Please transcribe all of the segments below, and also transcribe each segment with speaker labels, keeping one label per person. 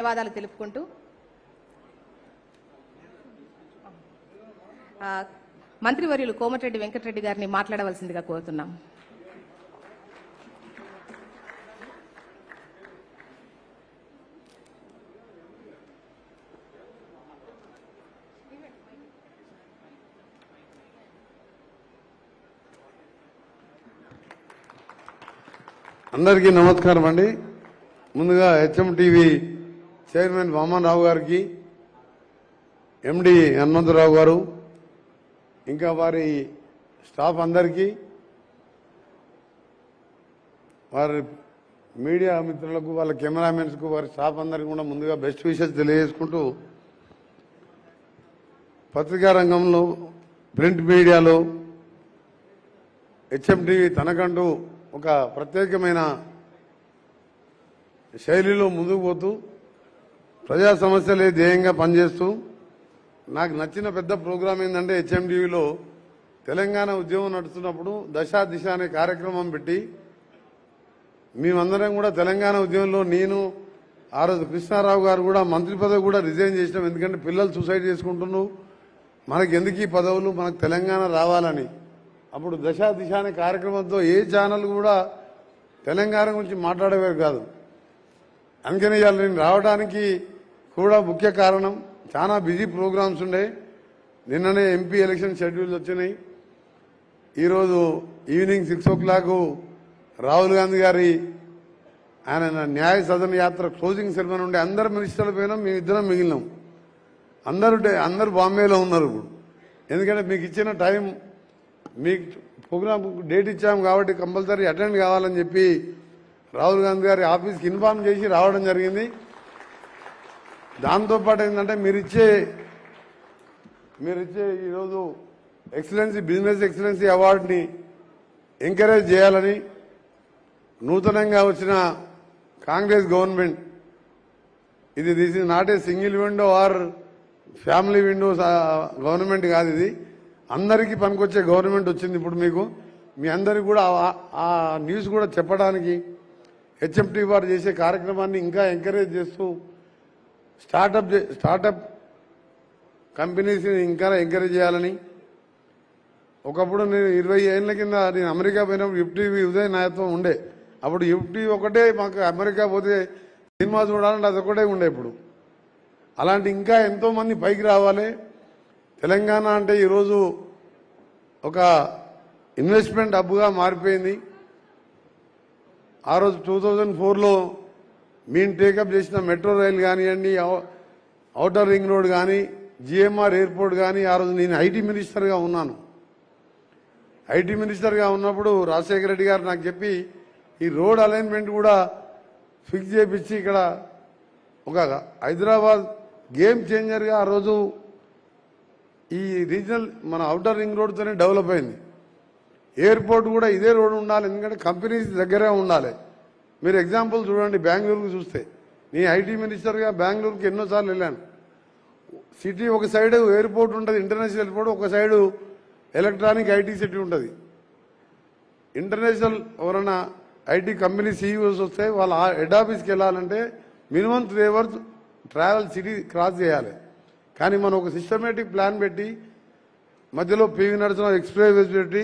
Speaker 1: ధన్యవాదాలు తెలుపుకుంటూ మంత్రివర్యులు కోమటిరెడ్డి వెంకటరెడ్డి గారిని మాట్లాడవలసిందిగా కోరుతున్నాం.
Speaker 2: అందరికీ నమస్కారం అండి. ముందుగా హెచ్ఎంటీవీ చైర్మన్ వామన్ రావు గారికి, ఎండి హనుమంతరావు గారు, ఇంకా వారి స్టాఫ్ అందరికీ, వారి మీడియా మిత్రులకు, వాళ్ళ కెమెరామెన్స్కు, వారి స్టాఫ్ అందరికీ కూడా ముందుగా బెస్ట్ విషెస్ తెలియజేసుకుంటూ, పత్రికా రంగంలో, ప్రింట్ మీడియాలో హెచ్ఎంటీవీ తనకంటూ ఒక ప్రత్యేకమైన శైలిలో ముందుకు పోతూ ప్రజా సమస్యలే ధ్యేయంగా పనిచేస్తూ, నాకు నచ్చిన పెద్ద ప్రోగ్రాం ఏంటంటే హెచ్ఎంటీవీలో తెలంగాణ ఉద్యమం నడుస్తున్నప్పుడు దశ దిశ అనే కార్యక్రమం పెట్టి మేమందరం కూడా తెలంగాణ ఉద్యమంలో నేను ఆ రోజు కృష్ణారావు గారు కూడా మంత్రి పదవి కూడా రిజైన్ చేసినాం. ఎందుకంటే పిల్లలు సూసైడ్ చేసుకుంటున్నారు, మనకు ఎందుకు ఈ పదవులు, మనకు తెలంగాణ రావాలని. అప్పుడు దశ దిశ అనే కార్యక్రమంతో ఏ ఛానల్ కూడా తెలంగాణ గురించి మాట్లాడేవారు కాదు. అందుకని ఇవాళ నేను రావడానికి కూడా ముఖ్య కారణం, చాలా బిజీ ప్రోగ్రామ్స్ ఉండే. నిన్ననే ఎంపీ ఎలక్షన్ షెడ్యూల్స్ వచ్చినాయి. ఈరోజు ఈవినింగ్ 6 o'clock రాహుల్ గాంధీ గారి ఆయన న్యాయ సదన యాత్ర క్లోజింగ్ సెరమనీ ఉండే. అందరు మినిస్టర్లు పోయినాం, మేమిద్దరం మిగిలినాం. అందరూ బాంబేలో ఉన్నారు ఇప్పుడు. ఎందుకంటే మీకు ఇచ్చిన టైం, మీకు ప్రోగ్రామ్ డేట్ ఇచ్చాము కాబట్టి కంపల్సరీ అటెండ్ కావాలని చెప్పి రాహుల్ గాంధీ గారి ఆఫీస్కి ఇన్ఫార్మ్ చేసి రావడం జరిగింది. దాంతోపాటు ఏంటంటే మీరిచ్చే ఈరోజు ఎక్సలెన్సీ, బిజినెస్ ఎక్సలెన్సీ అవార్డుని ఎంకరేజ్ చేయాలని నూతనంగా వచ్చిన Congress government, this is not a single window are family Windows government కాదు, ఇది అందరికీ పనికొచ్చే గవర్నమెంట్ వచ్చింది ఇప్పుడు మీకు. మీ అందరికీ కూడా ఆ న్యూస్ కూడా చెప్పడానికి హెచ్ఎంటీ వారు చేసే కార్యక్రమాన్ని ఇంకా ఎంకరేజ్ చేస్తూ స్టార్టప్ కంపెనీస్ని ఇంకా ఎంకరేజ్ చేయాలని. ఒకప్పుడు నేను 20 ఏళ్ల కింద నేను అమెరికా పోయినప్పుడు యుఫ్టీవీ ఉదయ నాయకత్వం ఉండే. అప్పుడు యుఫ్టీ ఒకటే, మాకు అమెరికా పోతే సినిమా చూడాలంటే అదొకటే ఉండే. ఇప్పుడు అలాంటి ఇంకా ఎంతోమంది పైకి రావాలి. తెలంగాణ అంటే ఈరోజు ఒక ఇన్వెస్ట్మెంట్ హబ్గా మారిపోయింది. ఆ రోజు 2004లో మేము టేకప్ చేసిన మెట్రో రైల్ కానివ్వండి, ఔటర్ రింగ్ రోడ్ కానీ, జిఎంఆర్ ఎయిర్పోర్ట్ కానీ, ఆ రోజు నేను ఐటీ మినిస్టర్గా ఉన్నాను. ఐటీ మినిస్టర్గా ఉన్నప్పుడు రాజశేఖర రెడ్డి గారు నాకు చెప్పి ఈ రోడ్ అలైన్మెంట్ కూడా ఫిక్స్ చేపించి ఇక్కడ ఒక హైదరాబాద్ గేమ్ చేంజర్గా ఆ రోజు ఈ రీజనల్ మన ఔటర్ రింగ్ రోడ్తోనే డెవలప్ అయింది. ఎయిర్పోర్ట్ కూడా ఇదే రోడ్ ఉండాలి, ఎందుకంటే కంపెనీస్ దగ్గరే ఉండాలి. మీరు ఎగ్జాంపుల్ చూడండి, బెంగళూరుకు చూస్తే, నేను ఐటీ మినిస్టర్గా బెంగళూరుకి ఎన్నోసార్లు వెళ్ళాను. సిటీ ఒక సైడ్ ఎయిర్పోర్ట్ ఉంటుంది, ఇంటర్నేషనల్ ఎయిర్పోర్ట్, ఒక సైడు ఎలక్ట్రానిక్ ఐటీ సిటీ ఉంటుంది. ఇంటర్నేషనల్ ఎవరైనా ఐటీ కంపెనీ సీఈఓస్ వస్తే వాళ్ళ హెడ్ ఆఫీస్కి వెళ్ళాలంటే minimum 3 hours travel city cross చేయాలి. కానీ మనం ఒక సిస్టమేటిక్ ప్లాన్ పెట్టి మధ్యలో పివి నరసింహ ఎక్స్ప్రెస్ వేస్ పెట్టి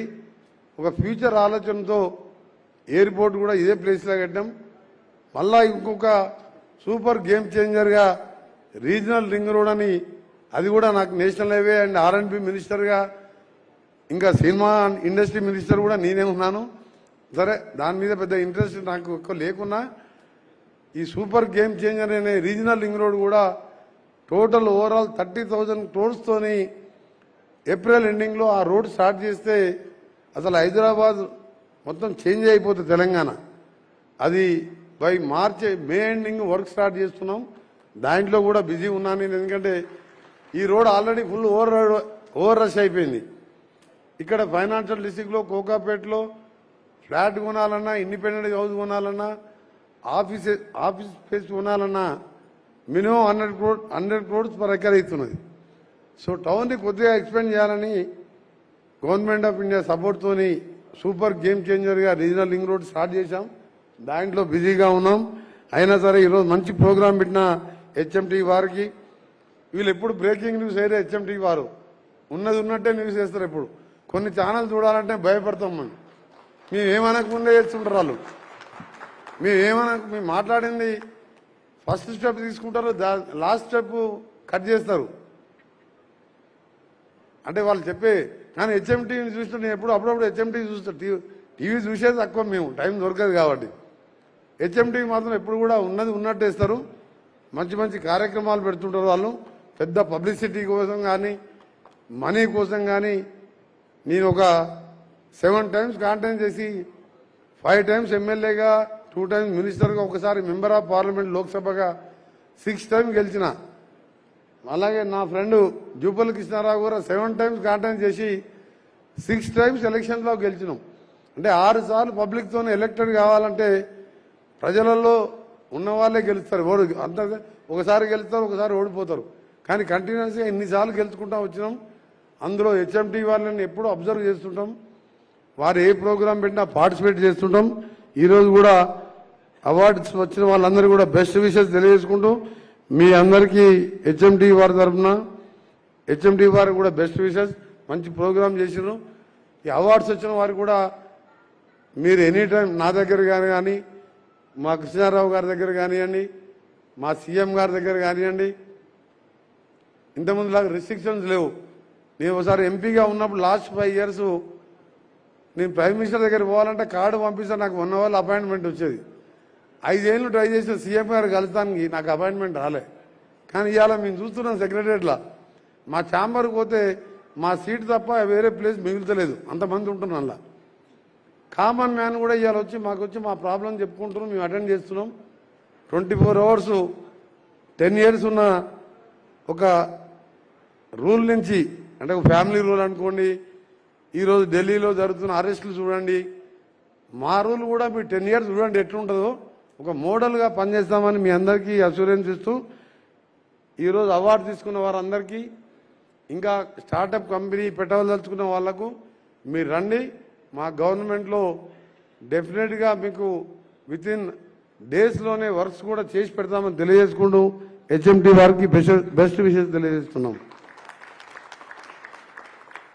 Speaker 2: ఒక ఫ్యూచర్ ఆలోచనతో ఎయిర్పోర్ట్ కూడా ఇదే ప్లేస్లో కట్టాం. మళ్ళా ఇంకొక సూపర్ గేమ్ చేంజర్గా రీజనల్ రింగ్ రోడ్ అని, అది కూడా నాకు నేషనల్ హైవే అండ్ R&B మినిస్టర్గా, ఇంకా సినిమా ఇండస్ట్రీ మినిస్టర్ కూడా నేనే ఉన్నాను. సరే, దాని మీద పెద్ద ఇంట్రెస్ట్ నాకు ఎక్కువ లేకున్నా ఈ సూపర్ గేమ్ చేంజర్ అనే రీజనల్ రింగ్ రోడ్ కూడా టోటల్ ఓవరాల్ 30,000 crores ఏప్రిల్ ఎండింగ్లో ఆ రోడ్ స్టార్ట్ చేస్తే అసలు హైదరాబాద్ మొత్తం చేంజ్ అయిపోతుంది తెలంగాణ. అది by May ending work start చేస్తున్నాం. దాంట్లో కూడా బిజీ ఉన్నాను నేను, ఎందుకంటే ఈ road already full over rush అయిపోయింది. ఇక్కడ ఫైనాన్షియల్ డిస్ట్రిక్ట్లో కోకాపేటలో ఫ్లాట్ కొనాలన్నా, ఇండిపెండెంట్ హౌస్ కొనాలన్నా, ఆఫీస్ స్పేస్ కొనాలన్నా మినిమం 100 crores పర్ ఎకర్ అవుతున్నది. సో టౌన్ని కొద్దిగా ఎక్స్పెండ్ చేయాలని గవర్నమెంట్ ఆఫ్ ఇండియా సపోర్ట్తోని సూపర్ గేమ్ చేంజర్గా రీజనల్ రింగ్ రోడ్ స్టార్ట్ చేశాం. దాంట్లో బిజీగా ఉన్నాం. అయినా సరే ఈరోజు మంచి ప్రోగ్రాం పెట్టిన హెచ్ఎంటీ వారికి. వీళ్ళు ఎప్పుడు బ్రేకింగ్ న్యూస్ అయితే హెచ్ఎంటీ వారు ఉన్నది ఉన్నట్టే న్యూస్ వేస్తారు. ఎప్పుడు కొన్ని ఛానల్ చూడాలంటే భయపడతాం మనం. మేము ఏమనకముందే చేస్తుంటారు వాళ్ళు. మేము మాట్లాడింది ఫస్ట్ స్టెప్ తీసుకుంటారు, లాస్ట్ స్టెప్ కట్ చేస్తారు. అంటే వాళ్ళు చెప్పే కానీ హెచ్ఎంటీని చూస్తుంటే నేను ఎప్పుడు అప్పుడప్పుడు హెచ్ఎంటీ చూస్తాను. టీవీ చూసేది తక్కువ, మేము టైం దొరకదు కాబట్టి. హెచ్ఎంటీకి మాత్రం ఎప్పుడు కూడా ఉన్నది ఉన్నట్టు వేస్తారు. మంచి మంచి కార్యక్రమాలు పెడుతుంటారు వాళ్ళు. పెద్ద పబ్లిసిటీ కోసం కానీ మనీ కోసం కానీ నేను ఒక 7 టైమ్స్ కాంటెస్ట్ చేసి 5 టైమ్స్ ఎమ్మెల్యేగా, 2 టైమ్స్ మినిస్టర్గా, ఒకసారి మెంబర్ ఆఫ్ పార్లమెంట్ లోక్సభగా 6 టైమ్స్ గెలిచిన. అలాగే నా ఫ్రెండ్ జూపల్లి కృష్ణారావు కూడా 7 టైమ్స్ కాంటెస్ట్ చేసి 6 టైమ్స్ ఎలక్షన్లో గెలిచినాం. అంటే 6 సార్లు పబ్లిక్తో ఎలక్టెడ్ కావాలంటే ప్రజలలో ఉన్న వాళ్ళే గెలుస్తారు. అంత ఒకసారి గెలుస్తారు, ఒకసారి ఓడిపోతారు. కానీ కంటిన్యూస్గా ఎన్నిసార్లు గెలుచుకుంటా వచ్చినాం. అందులో హెచ్ఎంటీ వాళ్ళని ఎప్పుడూ అబ్జర్వ్ చేస్తుంటాం. వారు ఏ ప్రోగ్రాం పెట్టినా పార్టిసిపేట్ చేస్తుంటాం. ఈరోజు కూడా అవార్డ్స్ వచ్చిన వాళ్ళందరూ కూడా బెస్ట్ విషెస్ తెలియజేసుకుంటూ మీ అందరికీ హెచ్ఎంటీ వారి తరఫున హెచ్ఎంటీ వారికి కూడా బెస్ట్ విషెస్. మంచి ప్రోగ్రాం చేసినారు. ఈ అవార్డ్స్ వచ్చిన వారికి కూడా మీరు ఎనీ టైం నా దగ్గర కానీ మా కృష్ణారావు గారి దగ్గర కానివ్వండి, మా సీఎం గారి దగ్గర కానివ్వండి. ఇంతకుముందులాగా రిస్ట్రిక్షన్స్ లేవు. నేను ఒకసారి ఎంపీగా ఉన్నప్పుడు లాస్ట్ 5 years నేను ప్రైమ్ మినిస్టర్ దగ్గర పోవాలంటే కార్డు పంపిస్తే నాకు 1 hour అపాయింట్మెంట్ వచ్చేది. 5 ఏళ్ళు ట్రై చేసిన సీఎం గారు కలుస్తానికి నాకు అపాయింట్మెంట్ రాలే. కానీ ఇవాళ మేము చూస్తున్నాం సెక్రటరియట్లో మా ఛాంబర్కి పోతే మా సీట్ తప్ప వేరే ప్లేస్ మిగులుతలేదు, అంతమంది ఉంటున్నాం. అలా కామన్ మ్యాన్ కూడా ఇవాళ వచ్చి మా ప్రాబ్లం చెప్పుకుంటున్నాం, మేము అటెండ్ చేస్తున్నాం. 24 hours 10 years ఉన్న ఒక రూల్ నుంచి, అంటే ఒక ఫ్యామిలీ రూల్ అనుకోండి, ఈరోజు ఢిల్లీలో జరుగుతున్న అరెస్టులు చూడండి, మా రూల్ కూడా మీరు 10 years చూడండి ఎట్లుంటుందో. ఒక మోడల్గా పనిచేస్తామని మీ అందరికీ అష్యూరెన్స్ ఇస్తూ ఈరోజు అవార్డు తీసుకున్న వారందరికీ, ఇంకా స్టార్టప్ కంపెనీ పెట్టవదలుచుకున్న వాళ్లకు మీరు రండి. మా గవర్నమెంట్లో డెఫినెట్గా మీకు వితిన్ డేస్లోనే వర్క్స్ కూడా చేసి పెడతామని తెలియజేసుకుంటూ హెచ్ఎంటీ వారికి బెస్ట్ విషెస్ తెలియజేస్తున్నాం.